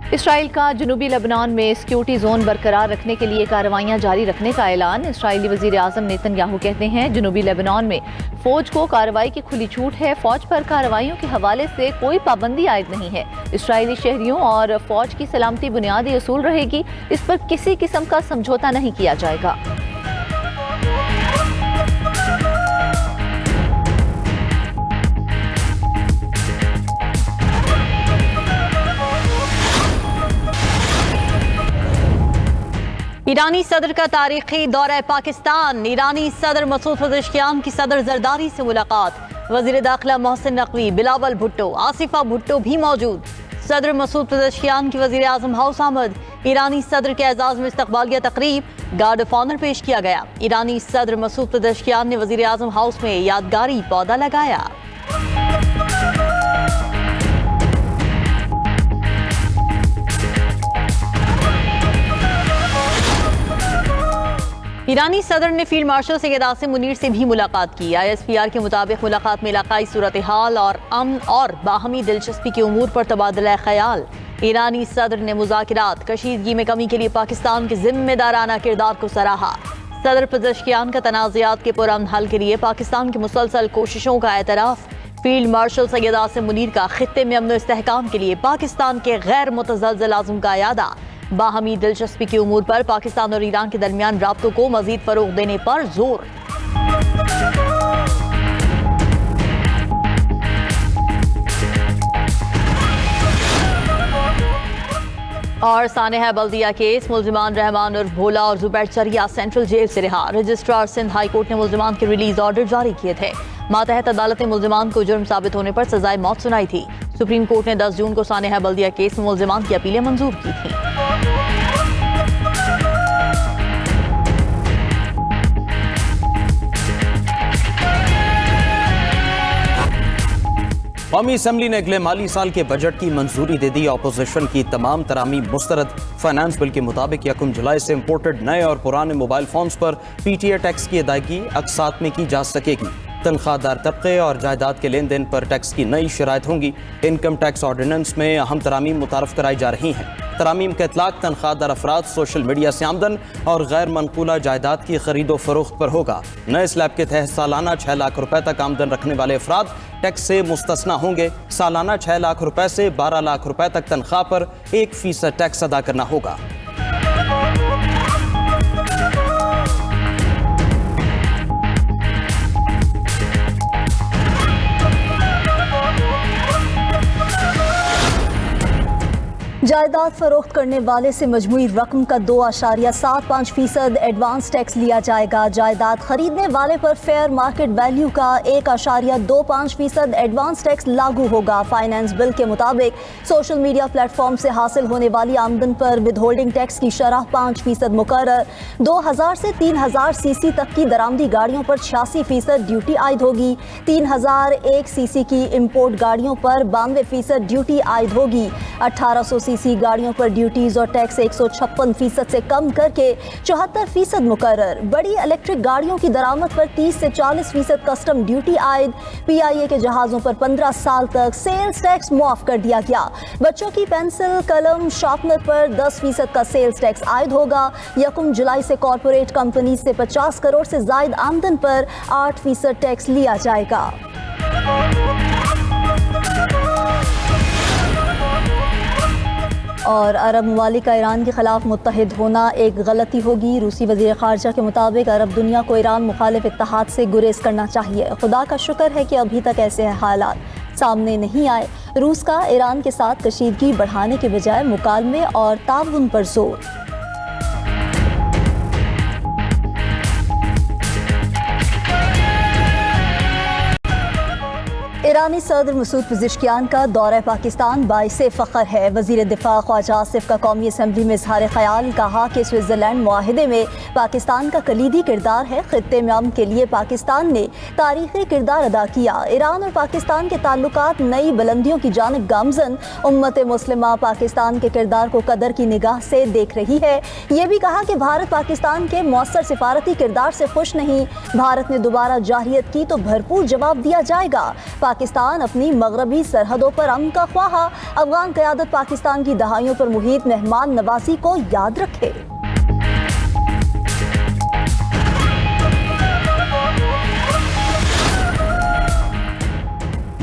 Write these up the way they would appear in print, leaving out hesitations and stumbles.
Israel का जनूबी Lebanon में सिक्योरिटी जोन बरकरार रखने के लिए कार्रवाइयां जारी रखने का ऐलान। इसराइली वजीर आजम नेतन्याहू कहते हैं जनूबी लेबनान में फौज को कार्रवाई की खुली छूट है। फौज पर कार्रवाइयों के हवाले से कोई पाबंदी आयद नहीं है। इसराइली शहरियों और फौज की सलामती बुनियादी असूल रहेगी। इस पर किसी किस्म का समझौता नहीं किया जाएगा। ईरानी सदर का तारीखी दौरा पाकिस्तान। ईरानी सदर मसूद पज़ेश्कियान की सदर जरदारी से मुलाकात। वज़ीर दाखिला मोहसिन नकवी, बिलावल भुट्टो, आसिफा भुट्टो भी मौजूद। सदर मसूद पज़ेश्कियान की वज़ीर आज़म हाउस आमद। ईरानी सदर के एजाज़ में इस्तकबालिया तकरीब, गार्ड ऑफ ऑनर पेश किया गया। ईरानी सदर मसूद पज़ेश्कियान ने वज़ीर आज़म हाउस में यादगारी पौधा लगाया। ईरानी सदर ने फील्ड मार्शल सैयद आसिम मुनीर से भी मुलाकात की। ISPR के मुताबिक मुलाकात में इलाकाई सूरत हाल और अमन और बाहमी दिलचस्पी के उमूर पर तबादला ख्याल। ईरानी सदर ने मुज़ाकिरात, कशीदगी में कमी के लिए पाकिस्तान के जिम्मेदाराना किरदार को सराहा। सदर पज़ेश्कियान का तनाज़ात के पुरअमन हल के लिए पाकिस्तान की मुसलसल कोशिशों का एतराफ़। फील्ड मार्शल सैयद आसिम मुनीर का खित्ते में अमन इस्तेहकाम के लिए पाकिस्तान के गैर मुतज़लज़ल आज़म का यादा। बाहमी दिलचस्पी के उमूर पर पाकिस्तान और ईरान के दरमियान राब्तों को मजीद फरोग देने पर जोर। और सानेहा बल्दिया केस, मुल्जिमान रहमान उर्फ भोला और जुबैर चरिया सेंट्रल जेल से रिहा। रजिस्ट्रार सिंध हाई कोर्ट ने मुल्जिमान के रिलीज ऑर्डर जारी किए थे। मातहत अदालत ने मुल्जिमान को जुर्म साबित होने पर सजाए मौत सुनाई थी। सुप्रीम कोर्ट ने 10 जून को सानेहा बल्दिया केस में मुल्जिमान की अपीलें मंजूर की थी। कौमी असम्बली ने अगले माली साल के बजट की मंजूरी दे दी। अपोजिशन की तमाम तरामीम मुस्तरद। फाइनेंस बिल के मुताबिक 1 जुलाई से इम्पोर्टेड नए और पुराने मोबाइल फोन्स पर PTA टैक्स की अदायगी अकसात में की जा सकेगी। तनख्वाहदार तबके और जायदाद के लेन देन पर टैक्स की नई शराइत होंगी। इनकम टैक्स ऑर्डिनेंस में अहम तरामीम मुतारफ कराई जा रही हैं। तरामीम का इतलाक तनख्वाहदार अफराद, सोशल मीडिया से आमदन और गैर मनकूला जायदाद की खरीदो फरोख्त पर होगा। नए स्लैब के तहत सालाना 6 लाख रुपए तक आमदन रखने वाले अफराद टैक्स से मुस्तस्ना होंगे। सालाना 6 लाख रुपए से 12 लाख रुपए तक तनख्वाह पर 1% टैक्स अदा करना होगा। जायदाद फरोख्त करने वाले से मजमूई रकम का 2.75% एडवांस टैक्स लिया जाएगा। जायदाद खरीदने वाले पर फेयर मार्केट वैल्यू का 1.25% एडवांस टैक्स लागू होगा। फाइनेंस बिल के मुताबिक सोशल मीडिया प्लेटफॉर्म से हासिल होने वाली आमदन पर विदहोल्डिंग टैक्स की शरह 5% मुकर्रर। 2000 से 3000 सीसी तक की दरामदी गाड़ियों पर 86% ड्यूटी आयद होगी। 3001 सीसी की इम्पोर्ट गाड़ियों पर 92% ड्यूटी आयद होगी। 1800 सीसी गाड़ियों पर ड्यूटीज और टैक्स 156% से कम करके 74% मुकर्रर। बड़ी इलेक्ट्रिक गाड़ियों की दरामद पर 30 से 40% कस्टम ड्यूटी आयद। PIA के जहाज़ों पर 15 साल तक सेल्स टैक्स मुआफ कर दिया गया। बच्चों की पेंसिल, कलम, शार्पनर पर 10% का सेल्स टैक्स आयद होगा। 1 जुलाई से कॉरपोरेट कंपनी से 50 करोड़ से जायद आमदन पर 8% टैक्स लिया जाएगा। और अरब ममालिक का ईरान के खिलाफ मुत्तहिद होना एक गलती होगी। रूसी वज़ीर ख़ारजा के मुताबिक अरब दुनिया को ईरान मुखालिफ इत्तेहाद से गुरेज करना चाहिए। खुदा का शुक्र है कि अभी तक ऐसे हालात सामने नहीं आए। रूस का ईरान के साथ कशीदगी बढ़ाने के बजाय मुकालमे और ताउन पर जोर। ईरानी सदर मसूद पज़ेश्कियान का दौरा पाकिस्तान बाइसे फ़ख्र है। वज़ीर दिफ़ा ख्वाजा आसिफ का कौमी असम्बली में इज़हार ख़याल, कहा कि स्विट्ज़रलैंड मुआहिदे में पाकिस्तान का कलीदी किरदार है। ख़ित्ते में अमन के लिए पाकिस्तान ने तारीख़ी किरदार अदा किया। ईरान और पाकिस्तान के ताल्लुकात नई बुलंदियों की जानिब गामज़न। उम्मत मुस्लिमा पाकिस्तान के किरदार को कदर की निगाह से देख रही है। ये भी कहा कि भारत पाकिस्तान के मौसर सिफारती किरदार से खुश नहीं। भारत ने दोबारा जाहियत की तो भरपूर जवाब दिया जाएगा। पाकिस्तान अपनी मगरबी सरहदों पर अमन का ख्वाहा, अफगान क़यादत पाकिस्तान की दहाइयों पर मुहित मेहमान नवाजी को याद रखे।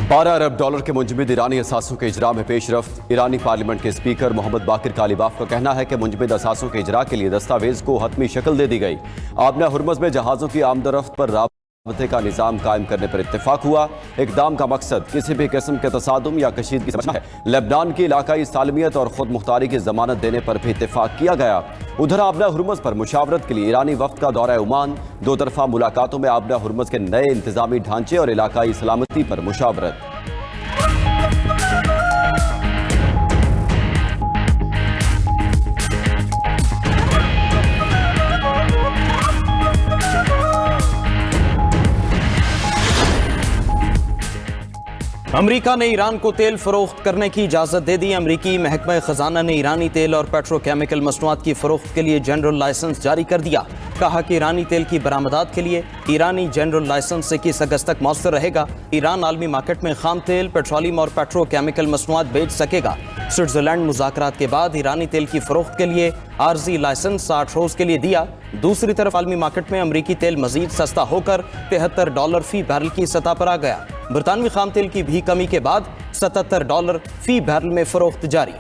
$12 अरब के मुंजमद ईरानी असासों के इजरा में पेशरफ्त। ईरानी पार्लियामेंट के स्पीकर मोहम्मद बाकिर कालीबाफ का कहना है कि मुंजमद असासों के इजरा के लिए दस्तावेज को हतमी शक्ल दे दी गई। आबना हुर्मुज़ में जहाज़ों की आमदरफ्त पर राबते का निज़ाम कायम करने पर इत्तेफाक हुआ। इक़दाम का मकसद किसी भी किस्म के तसादुम या कशीदगी समझना है। लेबनान की इलाकाई सालमियत और खुद मुख्तारी की जमानत देने पर भी इत्तेफाक किया गया। उधर आबना हुर्मुज़ पर मुशावरत के लिए ईरानी वफ्द का दौरा ओमान। दो तरफा मुलाकातों में आबना हुर्मुज़ के नए इंतजामी ढांचे और इलाकाई सलामती पर मुशावरत। अमरीका ने ईरान को तेल फरोख्त करने की इजाज़त दे दी। अमरीकी महकमा खजाना ने ईरानी तेल और पेट्रोकेमिकल मसनूआत की फरोख्त के लिए जनरल लाइसेंस जारी कर दिया। कहा कि ईरानी तेल की बरामदात के लिए ईरानी जनरल लाइसेंस 21 अगस्त तक मौसर रहेगा। ईरान आलमी मार्केट में खाम तेल, पेट्रोलियम और पेट्रोकेमिकल मसनूआत बेच सकेगा। स्विट्जरलैंड मुज़ाकरात के बाद ईरानी तेल की फरोख्त के लिए आर्जी लाइसेंस 60 रोज के लिए दिया। दूसरी तरफ आलमी मार्केट में अमरीकी तेल मजीद सस्ता होकर $73 फी बैरल की सतह पर आ गया। बरतानवी खाम तेल की भी कमी के बाद $77 फी बैरल में फरोख्त जारी।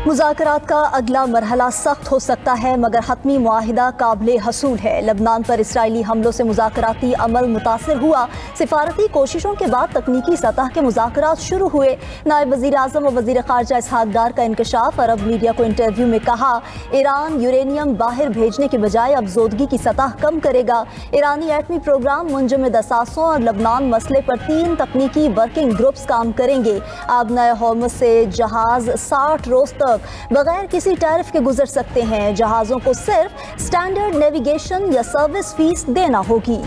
मुज़ाकरात का अगला मरहला सख्त हो सकता है, मगर हतमी मुआहिदा काबिल हसूल है। लबनान पर इसराइली हमलों से मुज़ाकराती अमल मुतासिर हुआ। सिफारती कोशिशों के बाद तकनीकी सतह के मुज़ाकरात शुरू हुए। नायब वज़ीर आज़म और वज़ीर ख़ारजा इसहाक डार का इंकशाफ। अरब मीडिया को इंटरव्यू में कहा, ईरान यूरेनियम बाहर भेजने के बजाय अब जोदगी की सतह कम करेगा। ईरानी एटमी प्रोग्राम, मुंजमद असासों और लबनान मसले पर 3 तकनीकी वर्किंग ग्रुप्स काम करेंगे। आबना हुर्मुज़ से जहाज़ 60 रोज तक बगैर किसी टैरिफ के गुजर सकते हैं। जहाज़ों को सिर्फ स्टैंडर्ड नेविगेशन या सर्विस फीस देना होगी।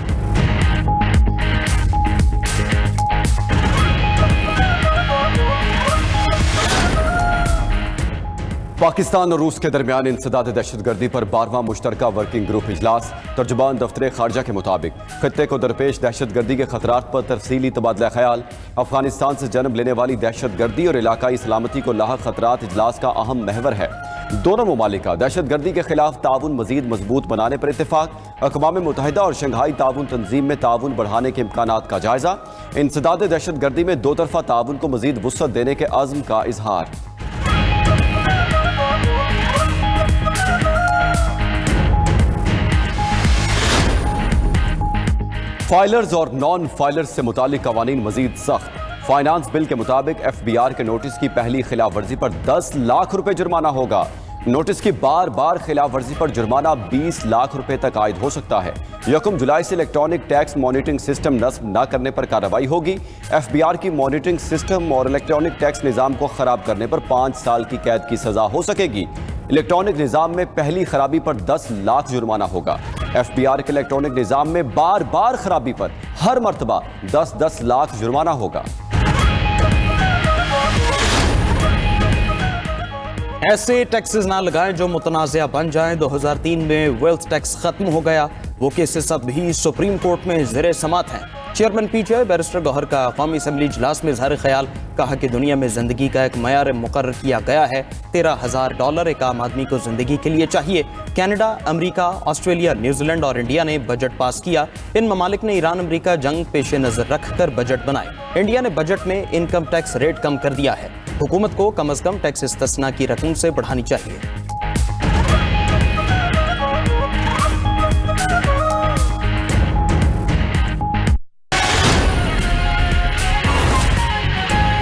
पाकिस्तान और रूस के दरमियान इंसदाद दहशतगर्दी पर 12वां मुश्तरका वर्किंग ग्रुप इजलास। तर्जुमान दफ्तर खारजा के मुताबिक खत्ते को दरपेश दहशतगर्दी के खतरात पर तफसीली तबादला ख्याल, अफगानिस्तान से जन्म लेने वाली दहशतगर्दी और इलाकाई सलामती को लाहक खतरात इजलास का अहम महवर है। दोनों ममालिक का दहशतगर्दी के खिलाफ ताउन मजीद मजबूत बनाने पर इत्तेफाक। अक़वाम मुत्तहिदा और शंघाई ताउन तंजीम में ताउन बढ़ाने के इम्कानात का जायजा। इंसदाद दहशतगर्दी में दो तरफा ताउन को मजीद वुसअत देने के अज़्म का इजहार। फाइलर्स और नॉन फाइलर्स से मुतालिक कवानीन मजीद सख्त। फाइनेंस बिल के मुताबिक FBR के नोटिस की पहली खिलाफ वर्जी पर 10 लाख रुपए जुर्माना होगा। नोटिस की बार बार खिलाफ वर्जी पर जुर्माना 20 लाख रुपए तक आयद हो सकता है। 1 जुलाई से इलेक्ट्रॉनिक टैक्स मॉनिटरिंग सिस्टम नस्ब न करने पर कार्रवाई होगी। FBR की मॉनिटरिंग सिस्टम और इलेक्ट्रॉनिक टैक्स निज़ाम को खराब करने पर 5 साल की कैद की सजा हो सकेगी। इलेक्ट्रॉनिक निज़ाम में पहली खराबी पर 10 लाख जुर्माना होगा। FBR के इलेक्ट्रॉनिक निज़ाम में बार बार खराबी पर हर मरतबा 10-10 लाख जुर्माना होगा। ऐसे टैक्सेस ना लगाएं जो मुतनाज़ा बन जाएं। 2003 में वेल्थ टैक्स खत्म हो गया। वो केसेस अब भी सुप्रीम कोर्ट में ज़ेर समात हैं। चेयरमैन PTI बैरिस्टर गौहर का कौमी असम्बली इजलास में इज़हार ख्याल। कहा कि दुनिया में ज़िंदगी का एक मयार मुकर्रर किया गया है। $13,000 एक आम आदमी को ज़िंदगी के लिए चाहिए। कनाडा, अमरीका, ऑस्ट्रेलिया, न्यूजीलैंड और इंडिया ने बजट पास किया। इन ममालिक ने ईरान अमरीका जंग पेश नज़र रखकर बजट बनाए। इंडिया ने बजट में इनकम टैक्स रेट कम कर दिया है। हुकूमत को कम अज़ कम टैक्स इस्तिस्ना की रकम से बढ़ानी चाहिए।